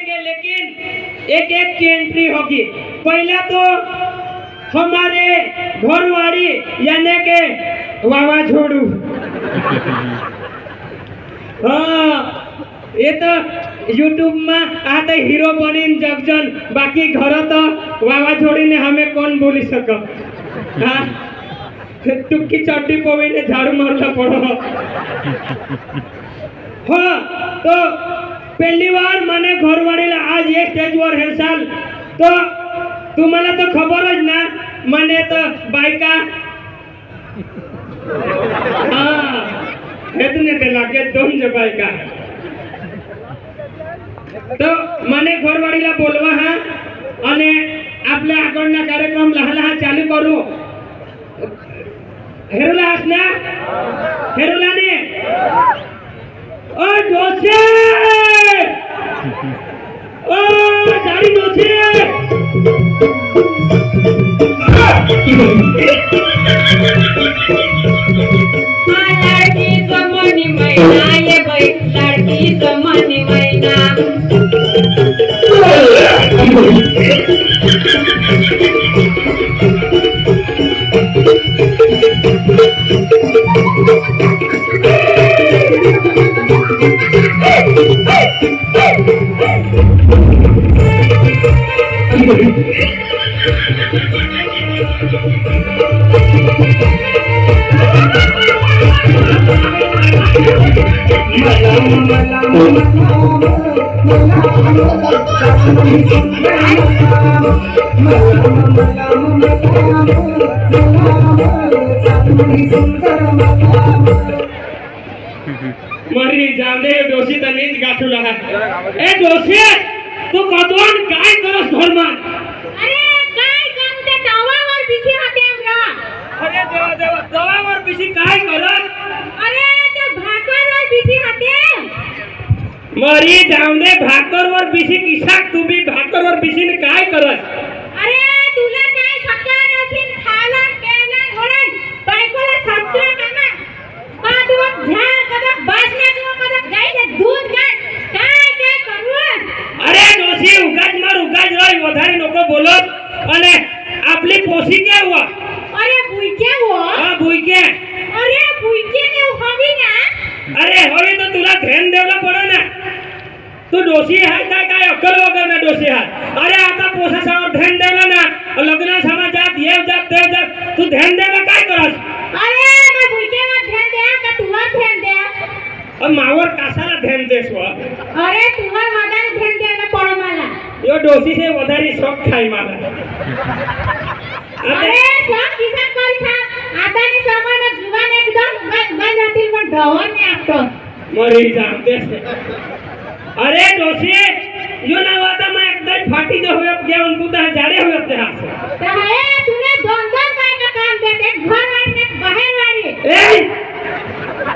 जाएंगे लेकिन एक एक की एंट्री होगी। पहला तो हमारे घरवाड़ी यानी के वावाझोड़ू। हाँ ये तो यूट्यूब में आते हीरो बनीन जगजन बाकी घर तो वावाझोड़ी ने हमें कौन बोली सको। हाँ टुक्की चड्डी पोवी ने झाड़ू मारना पड़ो। हाँ तो पहली बार मैंने घरवाड़ी आज ये स्टेज वर है साल तो तुम्हाला तो खबर है ना मैंने तो बाइका हाँ इतने ते लागे दोन जो बाइका तो मैंने घरवाड़ीला बोलवा हाँ अने आपल्या आगळना कार्यक्रम लहान लहान चालू करू। हेरुला हसना हेरुला ने ओ डोसे ओ जारी डोसे लड़की तो मनी मैना ये भाई लड़की तो मनी मैना मरी जाने दोषी तनीज गाठू लहा ए दोषी तू कदवन काय करस धर्मान अरे काय काम ते तवावर बिशी होते हमरा। अरे देवा देवा तवावर बिशी काय करत अरे ते भाकरवर बिशी होते मरी जाऊने भाकरवर बिशी किशाक तू भी भाकरवर बिशी ने काय करत। अरे तुला काय सकाळ नखीन खाला पेला घोडन बायकोला सत्र कामा पादवत झाड कदा बासना जो कदा गाईचे दूध गाय काय काय करू। अरे दोषी उगाच रही વધારે नको बोलत અને आपली पोसी क्या हुआ। अरे भूखे हो हां भूखे अरे भूखे ने हवी ना अरे हवी तो तुला ध्यान देवला पडो ना तू दोषी आहे काय काय अक्कल वगैरे ना दोषी आहे। अरे आता पोसासावर ध्यान देवला ना लग्न समाजात ये जात ते जात तू ध्यान देवला काय करस। अरे मैं भूखे वर ध्यान दे का तुवर ध्यान दे अब मावर कासाला ध्यान देस व अरे तुवर વધારે ध्यान देना पड़ो मला यो दोषी से વધારે શોખ ખાઈ મારા। अरे सब किसान कोण था आतानी समयમાં जुवान एकदम गंज होतील पण ढवण नाही आपतो मरी जाम देस अरे दोषी यो ना वाता मैं एकदम फाटी जो होय जेवण तू तर जाडे होय ते हास तर हे तुने दोन काय का काम देते घर वाले बाहेर वाली ए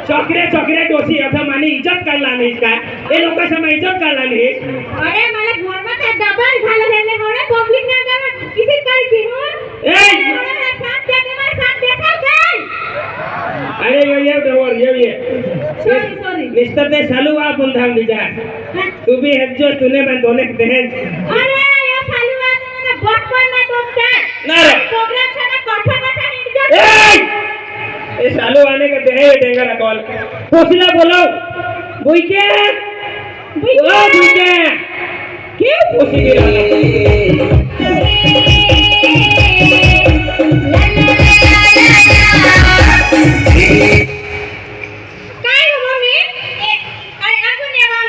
चक्रे दोषी अथा मानी इज्जत काढला नाही काय ए लोक समय इज्जत काढला नाही। अरे मला घरमा काय दबाल झालं रे मोरे पब्लिक ना गम किसी काय बिहून ए मला साथ देते मला साथ देता काय अरे ये डोर ये सॉरी मिस्टर ते चालू आ बंधाम दिजा तू भी हज्जो तूने मैं दोने दहेज अरे ये चालू बात मला बचपन ना दोस्त ना रे प्रोग्राम छना कठा हिट जा ए चालू आने के दहे डेंगा कॉल पोसीला बोलो बुईके ओ बुईके क्यों पोसी गिरा काय हो मम्मी आगुन नेवा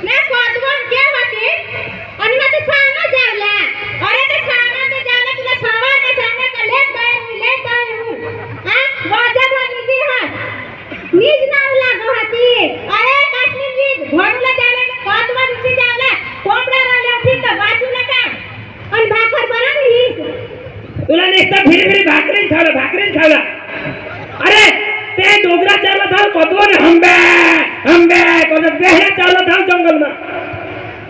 ना कोदवन के होते आणि मग ते सामा जावला अरे ते सामा ते जावला तुला सवा ने सांगणे का लेट बाय हां वाजा निधी हा नीज नावला गहाती अरे कासनी नीज घोडला जावला कोदवन नीज जावला कोंबडा रावला ठीक वाचू नका आणि भाकर बरं हीच तुला नेस्ता फिरी भाकरी खावला अरे ते डोगरा चालला था कतवन हंबे कोण बेहरा चालला था जंगल में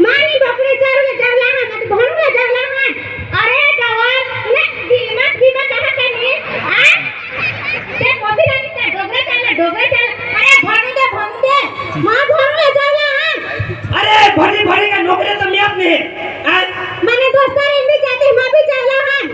मानी बकरी चारले जावला ना मत भणला जावला ना अरे गवार तुला दिमाग कहा कनी हां ते मोती राणी ते डोगरा चालला अरे भणू दे मां भणला जावला भरी भरी का नौकरी तो मिळत नाही मैंने दोस्तार इनमें जाते मैं भी जावला हन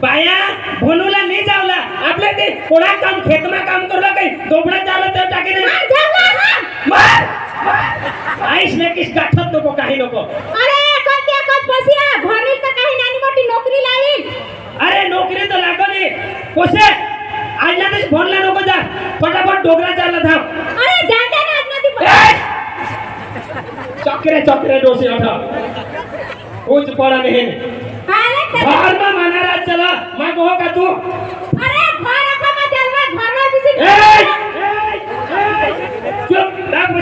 बाया भोनूला नाही जावला आपले ते कोणा काम खेतमा काम करला काही दोबडा चालत तर टाके नाही मैं जावला हन मार आईस ने किस गाठत नको काही नको अरे कोण पसिया भरणी तर काही नानी मोठी नोकरी लावील अरे नोकरी तो लागली कोसे आज ना ते भोनला नको जा फटाफट डोगरा चालला थांब अरे जाता ना आज चक्रे डोसी उठा कुछ पड़ा नहीं अरे घर में मनारा चला मैं कहो का तू अरे घर का मैं जलवा घर में किसी चुप